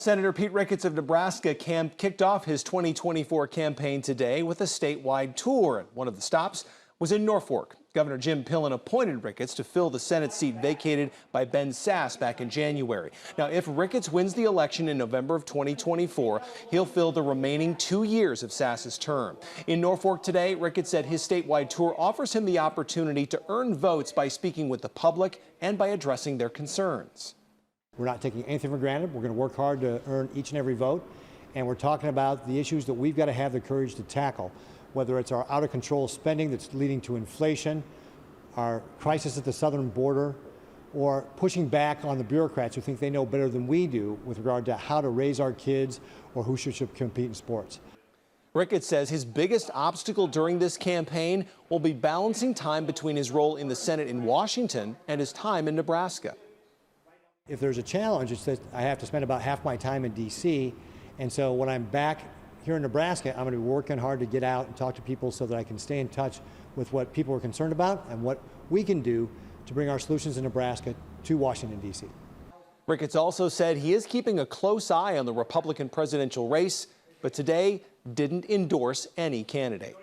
Senator Pete Ricketts of Nebraska kicked off his 2024 campaign today with a statewide tour. One of the stops was in Norfolk. Governor Jim Pillen appointed Ricketts to fill the Senate seat vacated by Ben Sasse back in January. Now, if Ricketts wins the election in November of 2024, he'll fill the remaining 2 years of Sasse's term. In Norfolk today, Ricketts said his statewide tour offers him the opportunity to earn votes by speaking with the public and by addressing their concerns. We're not taking anything for granted. We're going to work hard to earn each and every vote. And we're talking about the issues that we've got to have the courage to tackle, whether it's our out-of-control spending that's leading to inflation, our crisis at the southern border, or pushing back on the bureaucrats who think they know better than we do with regard to how to raise our kids or who should compete in sports. Ricketts says his biggest obstacle during this campaign will be balancing time between his role in the Senate in Washington and his time in Nebraska. If there's a challenge, it's that I have to spend about half my time in D.C., and so when I'm back here in Nebraska, I'm going to be working hard to get out and talk to people so that I can stay in touch with what people are concerned about and what we can do to bring our solutions in Nebraska to Washington, D.C. Ricketts also said he is keeping a close eye on the Republican presidential race, but today didn't endorse any candidate.